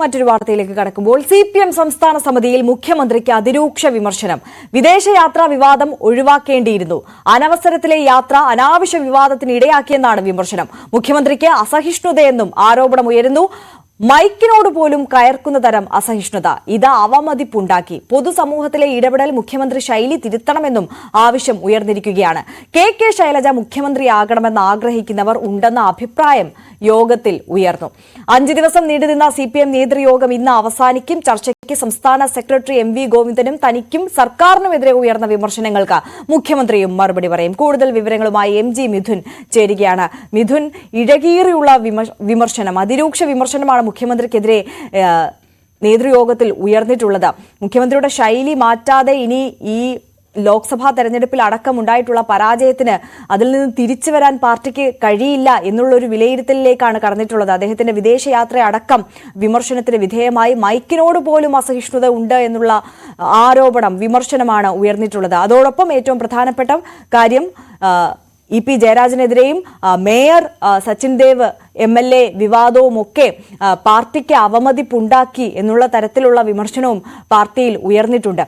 മറ്റൊരു വാർത്തയിലേക്ക് കടക്കുമ്പോൾ CPM സംസ്ഥാന സമിതിയിൽ മുഖ്യമന്ത്രിക്ക് അതിരൂക്ഷ വിമർശനം. വിദേശയാത്രാ വിവാദം ഒഴിവാക്കേണ്ടിയിരുന്നു. അനവസരത്തിലെ യാത്ര അനാവശ്യ വിവാദത്തിന് ഇടയാക്കിയെന്നാണ് വിമർശനം. മുഖ്യമന്ത്രിക്ക് അസഹിഷ്ണുതയെന്നും ആരോപണമുയരുന്നു. മൈക്കിനോട് പോലും കയർക്കുന്ന തരം അസഹിഷ്ണുത ഇത് അവമതിപ്പുണ്ടാക്കി. പൊതുസമൂഹത്തിലെ ഇടപെടൽ മുഖ്യമന്ത്രി ശൈലി തിരുത്തണമെന്നും ആവശ്യം ഉയർന്നിരിക്കുകയാണ്. KK ശൈലജ മുഖ്യമന്ത്രിയാകണമെന്ന് ആഗ്രഹിക്കുന്നവർ ഉണ്ടെന്ന അഭിപ്രായം യോഗത്തിൽ ഉയർന്നു. 5 ദിവസം നീണ്ടുനിന്ന CPM നേതൃയോഗം ഇന്ന് അവസാനിക്കും. ചർച്ചയ്ക്ക് സംസ്ഥാന സെക്രട്ടറി MV ഗോവിന്ദനും തനിക്കും സർക്കാരിനുമെതിരെ ഉയർന്ന വിമർശനങ്ങൾക്ക് മുഖ്യമന്ത്രിയും മറുപടി പറയും. കൂടുതൽ വിവരങ്ങളുമായി MG മിഥുൻ ചേരുകയാണ്. മിഥുൻ, ഇഴകീറിയുള്ള വിമർശനം, അതിരൂക്ഷ വിമർശനമാണ് മുഖ്യമന്ത്രിക്കെതിരെ നേതൃയോഗത്തിൽ ഉയർന്നിട്ടുള്ളത്. മുഖ്യമന്ത്രിയുടെ ശൈലി മാറ്റാതെ ഇനി ഈ ലോക്സഭാ തെരഞ്ഞെടുപ്പിൽ അടക്കമുണ്ടായിട്ടുള്ള പരാജയത്തിന് അതിൽ നിന്ന് തിരിച്ചു വരാൻ പാർട്ടിക്ക് കഴിയില്ല എന്നുള്ളൊരു വിലയിരുത്തലിലേക്കാണ് കടന്നിട്ടുള്ളത്. അദ്ദേഹത്തിന്റെ വിദേശയാത്ര അടക്കം വിമർശനത്തിന് വിധേയമായി. മൈക്കിനോട് പോലും അസഹിഷ്ണുത ഉണ്ട് എന്നുള്ള വിമർശനമാണ് ഉയർന്നിട്ടുള്ളത്. അതോടൊപ്പം ഏറ്റവും പ്രധാനപ്പെട്ട കാര്യം EP ജയരാജനെതിരെയും മേയർ സച്ചിൻ ദേവ് MLA വിവാദവുമൊക്കെ പാർട്ടിക്ക് അവമതിപ്പുണ്ടാക്കി എന്നുള്ള തരത്തിലുള്ള വിമർശനവും പാർട്ടിയിൽ ഉയർന്നിട്ടുണ്ട്.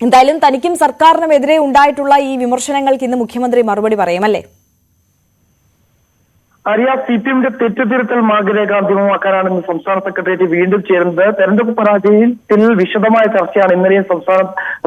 എന്തായാലും തനിക്കും സർക്കാരിനുമെതിരെ ഉണ്ടായിട്ടുള്ള ഈ വിമർശനങ്ങൾക്ക് ഇന്ന് മുഖ്യമന്ത്രി മറുപടി പറയുമല്ലേ? CPMന്റെ തെറ്റുതിരുത്തൽ മാർഗരേഖ അന്തിമമാക്കാനാണ് ഇന്ന് സംസ്ഥാന സെക്രട്ടേറിയറ്റ് വീണ്ടും ചേരുന്നത്. തെരഞ്ഞെടുപ്പ് പരാജയത്തിൽ വിശദമായ ചർച്ചയാണ് ഇന്നലെയും സംസ്ഥാന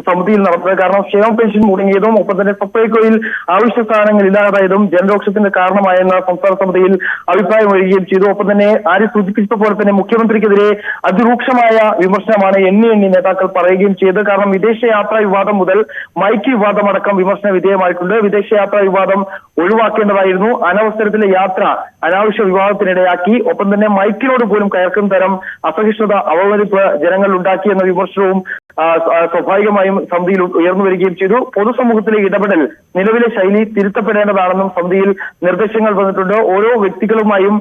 സമിതിയിൽ നടന്നത്. കാരണം ക്ഷേമ പെൻഷൻ മുടങ്ങിയതും ഒപ്പം തന്നെ സപ്ലൈകോയിൽ അവശ്യ സാധനങ്ങൾ ഇല്ലാതായതും ജനരോക്ഷത്തിന്റെ കാരണമായെന്ന സംസ്ഥാന സമിതിയിൽ അഭിപ്രായം വരികയും ചെയ്തു. ഒപ്പം തന്നെ ആര് സൂചിപ്പിച്ച പോലെ തന്നെ മുഖ്യമന്ത്രിക്കെതിരെ അതിരൂക്ഷമായ വിമർശനമാണ് എണ്ണി നേതാക്കൾ പറയുകയും ചെയ്തത്. കാരണം വിദേശയാത്രാ വിവാദം മുതൽ മൈക്ക് വിവാദമടക്കം വിമർശന വിധേയമായിട്ടുണ്ട്. വിദേശയാത്രാ വിവാദം ഒഴിവാക്കേണ്ടതായിരുന്നു. അനവസരത്തിലെ യാത്ര അനാവശ്യ വിവാദത്തിനിടയാക്കി. ഒപ്പം തന്നെ മൈക്കിനോട് പോലും കയർക്കുന്ന തരം അസഹിഷ്ണുത അവമതിപ്പ് ജനങ്ങൾ ഉണ്ടാക്കിയെന്ന വിമർശനവും സ്വാഭാവികമായും സമിതിയിൽ ഉയർന്നു വരികയും ചെയ്തു. പൊതുസമൂഹത്തിലെ ഇടപെടൽ നിലവിലെ ശൈലി തിരുത്തപ്പെടേണ്ടതാണെന്നും സമിതിയിൽ നിർദ്ദേശങ്ങൾ വന്നിട്ടുണ്ട്. ഓരോ വ്യക്തികളുമായും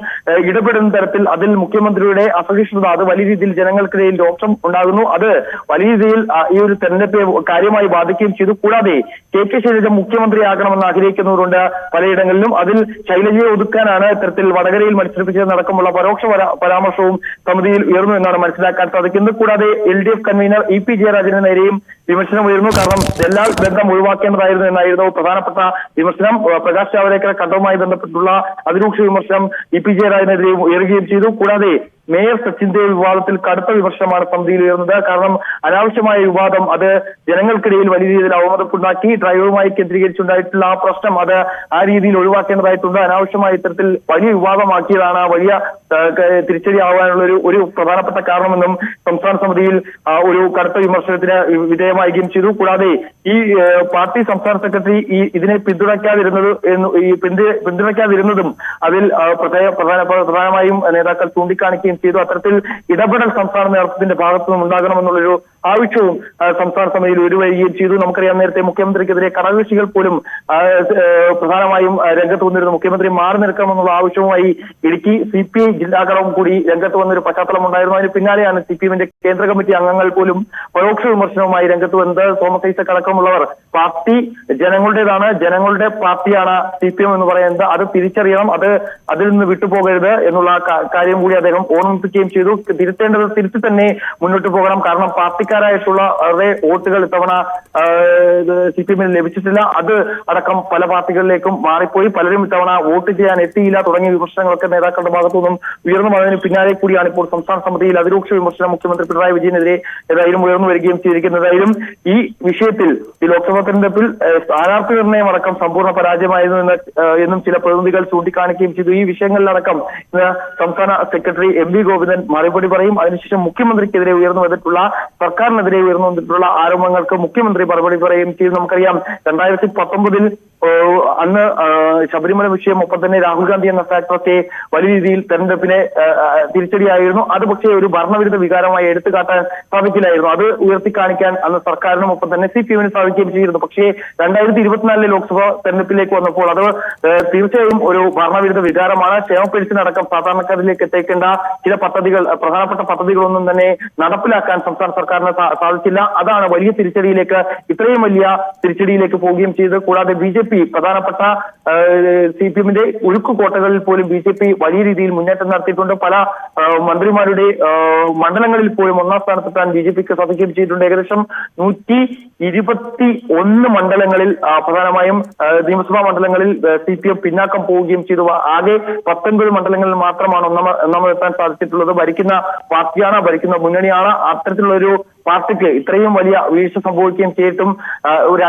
ഇടപെടുന്ന തരത്തിൽ അതിൽ മുഖ്യമന്ത്രിയുടെ അസഹിഷ്ണുത അത് വലിയ രീതിയിൽ ജനങ്ങൾക്കിടയിൽ രോഷം ഉണ്ടാകുന്നു. അത് വലിയ രീതിയിൽ ഈ ഒരു തെരഞ്ഞെടുപ്പെ കാര്യമായി ബാധിക്കുകയും ചെയ്തു. കൂടാതെ KK ശൈലജ മുഖ്യമന്ത്രിയാകണമെന്ന് ആഗ്രഹിക്കുന്നവരുണ്ട് പലയിടങ്ങളിലും. അതിൽ ശൈലജയെ ഒതുക്കാനാണ് ഇത്തരത്തിൽ വടകരയിൽ മത്സരിപ്പിച്ചതടക്കമുള്ള പരോക്ഷ പരാമർശവും സമിതിയിൽ ഉയർന്നു എന്നാണ് മനസ്സിലാക്കാൻ സാധിക്കുന്നത്. കൂടാതെ LDF കൺവീനർ EP ജയരാജന് നേരെയും വിമർശനം ഉയർന്നു. കാരണം ദല്ലാൽ ബന്ധം ഒഴിവാക്കേണ്ടതായിരുന്നു എന്നായിരുന്നു പ്രധാനപ്പെട്ട വിമർശനം. പ്രകാശ് ജാവ്ദേക്കർ കണ്ടവുമായി ബന്ധപ്പെട്ടുള്ള അതിരൂക്ഷ വിമർശനം EP ജയരാജനെതിരെയും ഉയരുകയും ചെയ്തു. കൂടാതെ മേയർ സച്ചിൻ ദേവ് വിവാദത്തിൽ കടുത്ത വിമർശനമാണ് സമിതിയിൽ ഉയർന്നത്. കാരണം അനാവശ്യമായ വിവാദം അത് ജനങ്ങൾക്കിടയിൽ വലിയ രീതിയിൽ അവമതിപ്പുണ്ടാക്കി. ഡ്രൈവറുമായി കേന്ദ്രീകരിച്ചുണ്ടായിട്ടുള്ള ആ പ്രശ്നം അത് ആ രീതിയിൽ ഒഴിവാക്കേണ്ടതായിട്ടുണ്ട്. അനാവശ്യമായ ഇത്തരത്തിൽ വലിയ വിവാദമാക്കിയതാണ് വലിയ തിരിച്ചടിയാവാനുള്ള ഒരു പ്രധാനപ്പെട്ട കാരണമെന്നും സംസ്ഥാന സമിതിയിൽ ഒരു കടുത്ത വിമർശനത്തിന് വിധേയമാവുകയും ചെയ്തു. കൂടാതെ ഈ പാർട്ടി സംസ്ഥാന സെക്രട്ടറി ഇതിനെ പിന്തുണയ്ക്കാതിരുന്നതും അതിൽ പ്രധാനമായും നേതാക്കൾ ചൂണ്ടിക്കാണിക്കുകയും ചെയ്തു. അത്തരത്തിൽ ഇടപെടൽ സംസ്ഥാന നേതൃത്വത്തിന്റെ ഭാഗത്തു നിന്നും ഉണ്ടാകണമെന്നുള്ളൊരു ആവശ്യവും സംസ്ഥാന സമിതിയിൽ ഉരുവരികയും ചെയ്തു. നമുക്കറിയാം, നേരത്തെ മുഖ്യമന്ത്രിക്കെതിരെ ഘടകകക്ഷികൾ പോലും പ്രധാനമായും രംഗത്ത് വന്നിരുന്നു. മുഖ്യമന്ത്രി മാറി നിൽക്കണമെന്നുള്ള ആവശ്യവുമായി ഇടുക്കി CPI ജില്ലാ ഘടകം കൂടി രംഗത്ത് വന്നൊരു പശ്ചാത്തലം ഉണ്ടായിരുന്നു. അതിന് പിന്നാലെയാണ് CPMന്റെ കേന്ദ്ര കമ്മിറ്റി അംഗങ്ങൾ പോലും പരോക്ഷ വിമർശനവുമായി രംഗത്ത് വന്നത്. തോമസ് ഐസക് അടക്കമുള്ളവർ പാർട്ടി ജനങ്ങളുടേതാണ്, ജനങ്ങളുടെ പാർട്ടിയാണ് CPM എന്ന് പറയുന്നത്, അത് തിരിച്ചറിയണം, അതിൽ നിന്ന് വിട്ടുപോകരുത് എന്നുള്ള കാര്യം കൂടി അദ്ദേഹം ഓർമ്മിപ്പിക്കുകയും ചെയ്തു. തിരുത്തേണ്ടത് തിരുത്തി തന്നെ മുന്നോട്ട് പോകണം. കാരണം പാർട്ടിക്കാരായിട്ടുള്ള അവരുടെ വോട്ടുകൾ ഇത്തവണ CPMന് ലഭിച്ചിട്ടില്ല. അത് അടക്കം പല പാർട്ടികളിലേക്കും മാറിപ്പോയി. പലരും ഇത്തവണ വോട്ട് ചെയ്യാൻ എത്തിയില്ല തുടങ്ങിയ വിമർശനങ്ങളൊക്കെ നേതാക്കളുടെ ഭാഗത്തു നിന്നും ഉയർന്നു വന്നതിന് പിന്നാലെ കൂടിയാണ് ഇപ്പോൾ സംസ്ഥാന സമിതിയിൽ അതിരൂക്ഷ വിമർശനം മുഖ്യമന്ത്രി പിണറായി വിജയനെതിരെ ഏതായാലും ഉയർന്നു വരികയും ചെയ്തിരിക്കുന്നതായാലും ഈ വിഷയത്തിൽ ഈ ലോക്സഭാ തെരഞ്ഞെടുപ്പിൽ സ്ഥാനാർത്ഥി നിർണയം അടക്കം സമ്പൂർണ്ണ പരാജയമായിരുന്നു എന്നും ചില പ്രതിനിധികൾ ചൂണ്ടിക്കാണിക്കുകയും ചെയ്തു. ഈ വിഷയങ്ങളിലടക്കം സംസ്ഥാന സെക്രട്ടറി MV ഗോവിന്ദൻ മറുപടി പറയും. അതിനുശേഷം മുഖ്യമന്ത്രിക്കെതിരെ സർക്കാരിനെതിരെ ഉയർന്നു വന്നിട്ടുള്ള ആരോപണങ്ങൾക്ക് മുഖ്യമന്ത്രി മറുപടി പറയുകയും ചെയ്തു. നമുക്കറിയാം, 2019 അന്ന് ശബരിമല വിഷയം ഒപ്പം തന്നെ രാഹുൽ ഗാന്ധി എന്ന ഫാക്ടറൊക്കെ വലിയ രീതിയിൽ തെരഞ്ഞെടുപ്പിനെ തിരിച്ചടിയായിരുന്നു. അത് പക്ഷേ ഒരു ഭരണവിരുദ്ധ വികാരമായി എടുത്തു കാട്ടാൻ സാധിക്കില്ലായിരുന്നു. അത് ഉയർത്തിക്കാണിക്കാൻ അന്ന് സർക്കാരിനും ഒപ്പം തന്നെ CPMന് സാധിക്കുകയും ചെയ്തിരുന്നു. പക്ഷേ 2024 ലോക്സഭാ തെരഞ്ഞെടുപ്പിലേക്ക് വന്നപ്പോൾ അത് തീർച്ചയായും ഒരു ഭരണവിരുദ്ധ വികാരമാണ്. ക്ഷേമ പെൻഷൻ അടക്കം സാധാരണക്കാരിലേക്ക് എത്തിക്കേണ്ട ചില പദ്ധതികൾ, പ്രധാനപ്പെട്ട പദ്ധതികളൊന്നും തന്നെ നടപ്പിലാക്കാൻ സംസ്ഥാന സർക്കാരിന് സാധിച്ചില്ല. അതാണ് വലിയ തിരിച്ചടിയിലേക്ക്, ഇത്രയും വലിയ തിരിച്ചടിയിലേക്ക് പോവുകയും ചെയ്തത്. കൂടാതെ BJP പ്രധാനപ്പെട്ട CPM-ന്റെ ഉരുക്കുകോട്ടകളിൽ പോലും BJP വലിയ രീതിയിൽ മുന്നേറ്റം നടത്തിയിട്ടുണ്ട്. പല മന്ത്രിമാരുടെ മണ്ഡലങ്ങളിൽ പോലും ഒന്നാം സ്ഥാനത്തെത്താൻ BJPക്ക് സാധിക്കുകയും ചെയ്തിട്ടുണ്ട്. ഏകദേശം 121 മണ്ഡലങ്ങളിൽ, പ്രധാനമായും നിയമസഭാ മണ്ഡലങ്ങളിൽ CPM പിന്നാക്കം പോവുകയും ചെയ്തു. ആകെ 19 മണ്ഡലങ്ങളിൽ മാത്രമാണ് ഒന്നാമതെത്താൻ സാധിച്ചിട്ടുള്ളത്. ഭരിക്കുന്ന പാർട്ടിയാണ്, ഭരിക്കുന്ന മുന്നണിയാണ്. അത്തരത്തിലുള്ള ഒരു പാർട്ടിക്ക് ഇത്രയും വലിയ വീഴ്ച സംഭവിക്കുകയും ചെയ്തിട്ടും ഒരു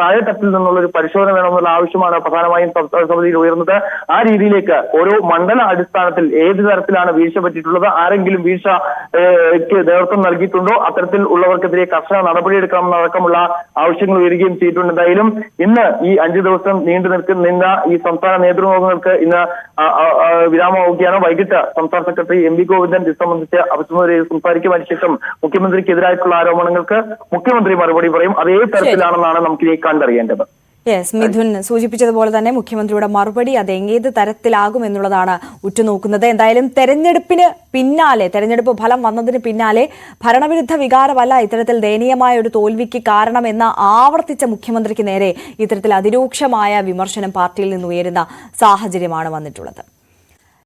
താഴെത്തട്ടിൽ നിന്നുള്ള ഒരു പരിശോധന വേണമെന്നുള്ള ആവശ്യമാണ് പ്രധാനമായും സംസ്ഥാന സമിതിയിൽ ഉയർന്നത്. ആ രീതിയിലേക്ക് ഓരോ മണ്ഡല അടിസ്ഥാനത്തിൽ ഏത് തരത്തിലാണ് വീഴ്ച പറ്റിയിട്ടുള്ളത്, ആരെങ്കിലും വീഴ്ചയ്ക്ക് നേതൃത്വം നൽകിയിട്ടുണ്ടോ, അത്തരത്തിൽ ഉള്ളവർക്കെതിരെ കർശന നടപടിയെടുക്കണമെന്നടക്കമുള്ള ആവശ്യങ്ങൾ ഉയരുകയും ചെയ്തിട്ടുണ്ട്. എന്തായാലും ഇന്ന് ഈ 5 ദിവസം നീണ്ടു നിന്ന ഈ സംസ്ഥാന നേതൃയോഗങ്ങൾക്ക് ഇന്ന് വിരാമമാവുകയാണ്. വൈകിട്ട് സംസ്ഥാന സെക്രട്ടറി MV ഗോവിന്ദൻ ഇത് സംബന്ധിച്ച് അഭിമുഖത്തിൽ സംസാരിക്കും. അതിനുശേഷം മുഖ്യമന്ത്രിക്കെതിരായിട്ടുള്ള ആരോപണങ്ങൾക്ക് മുഖ്യമന്ത്രി മറുപടി പറയും. അതേ തരത്തിലാണെന്നാണ് നമുക്കിനി കണ്ടറിയേണ്ടത്. യെസ്, മിഥുൻ സൂചിപ്പിച്ചതുപോലെ തന്നെ മുഖ്യമന്ത്രിയുടെ മറുപടി അത് ഏത് തരത്തിലാകും എന്നുള്ളതാണ് ഉറ്റുനോക്കുന്നത്. എന്തായാലും തെരഞ്ഞെടുപ്പ് ഫലം വന്നതിന് പിന്നാലെ ഭരണവിരുദ്ധ വികാരമല്ല ഇത്തരത്തിൽ ദയനീയമായ ഒരു തോൽവിക്ക് കാരണമെന്ന് ആവർത്തിച്ച മുഖ്യമന്ത്രിക്ക് നേരെ ഇത്തരത്തിൽ അതിരൂക്ഷമായ വിമർശനം പാർട്ടിയിൽ നിന്ന് ഉയരുന്ന സാഹചര്യമാണ് വന്നിട്ടുള്ളത്.